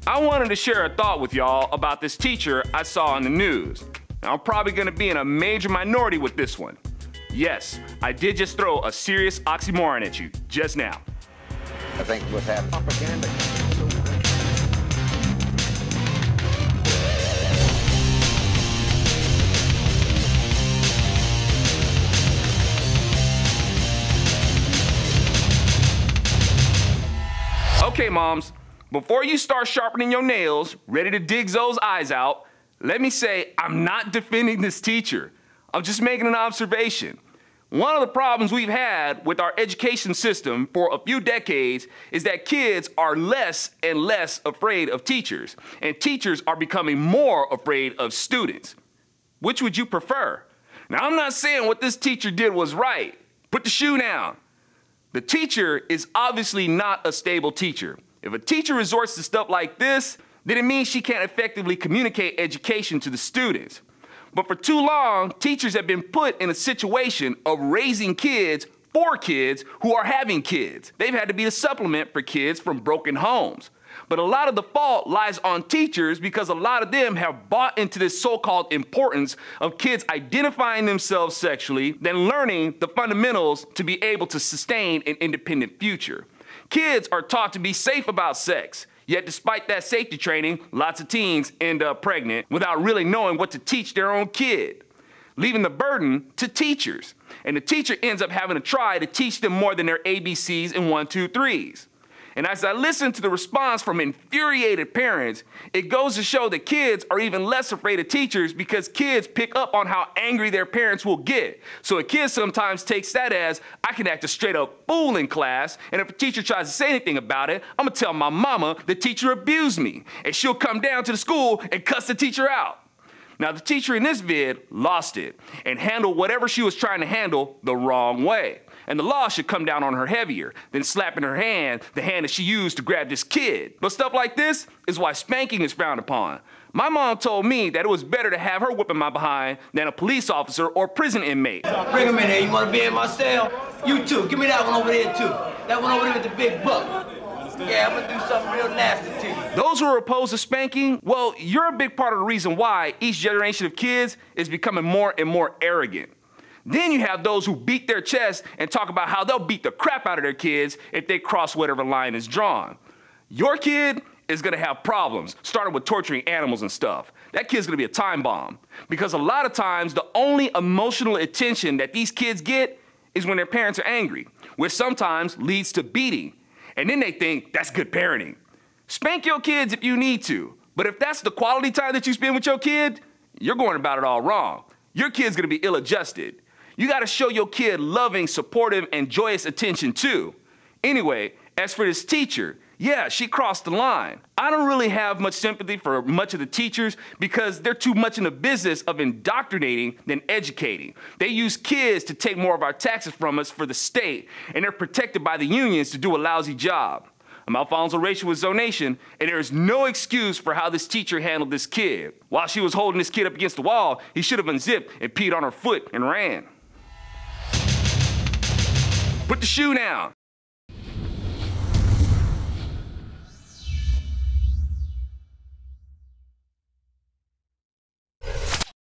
I wanted to share a thought with y'all about this teacher I saw on the news. Now, I'm probably gonna be in a major minority with this one. Yes, I did just throw a serious oxymoron at you just now. I think what's happening. Propaganda. Okay, moms, before you start sharpening your nails, ready to dig those eyes out, let me say I'm not defending this teacher. I'm just making an observation. One of the problems we've had with our education system for a few decades is that kids are less and less afraid of teachers, and teachers are becoming more afraid of students. Which would you prefer? Now, I'm not saying what this teacher did was right. Put the shoe down. The teacher is obviously not a stable teacher. If a teacher resorts to stuff like this, then it means she can't effectively communicate education to the students. But for too long, teachers have been put in a situation of raising kids for kids who are having kids. They've had to be a supplement for kids from broken homes. But a lot of the fault lies on teachers because a lot of them have bought into this so-called importance of kids identifying themselves sexually, then learning the fundamentals to be able to sustain an independent future. Kids are taught to be safe about sex. Yet despite that safety training, lots of teens end up pregnant without really knowing what to teach their own kid, leaving the burden to teachers. And the teacher ends up having to try to teach them more than their ABCs and 1, 2, 3s. And as I listen to the response from infuriated parents, it goes to show that kids are even less afraid of teachers because kids pick up on how angry their parents will get. So a kid sometimes takes that as, I can act a straight up fool in class, and if a teacher tries to say anything about it, I'm gonna tell my mama the teacher abused me, and she'll come down to the school and cuss the teacher out. Now the teacher in this vid lost it and handled whatever she was trying to handle the wrong way. And the law should come down on her heavier than slapping her hand, the hand that she used to grab this kid. But stuff like this is why spanking is frowned upon. My mom told me that it was better to have her whipping my behind than a police officer or prison inmate. Bring him in here. You want to be in my cell? You too. Give me that one over there too. That one over there with the big buck. Yeah, I'm gonna do something real nasty to you. Those who are opposed to spanking, well, you're a big part of the reason why each generation of kids is becoming more and more arrogant. Then you have those who beat their chest and talk about how they'll beat the crap out of their kids if they cross whatever line is drawn. Your kid is gonna have problems, starting with torturing animals and stuff. That kid's gonna be a time bomb. Because a lot of times, the only emotional attention that these kids get is when their parents are angry, which sometimes leads to beating. And then they think that's good parenting. Spank your kids if you need to, but if that's the quality time that you spend with your kid, you're going about it all wrong. Your kid's gonna be ill-adjusted. You gotta show your kid loving, supportive, and joyous attention too. Anyway, as for this teacher, yeah, she crossed the line. I don't really have much sympathy for much of the teachers because they're too much in the business of indoctrinating than educating. They use kids to take more of our taxes from us for the state, and they're protected by the unions to do a lousy job. I'm Alfonso Rachel with Zonation, and there is no excuse for how this teacher handled this kid. While she was holding this kid up against the wall, he should have unzipped and peed on her foot and ran. Put the shoe down.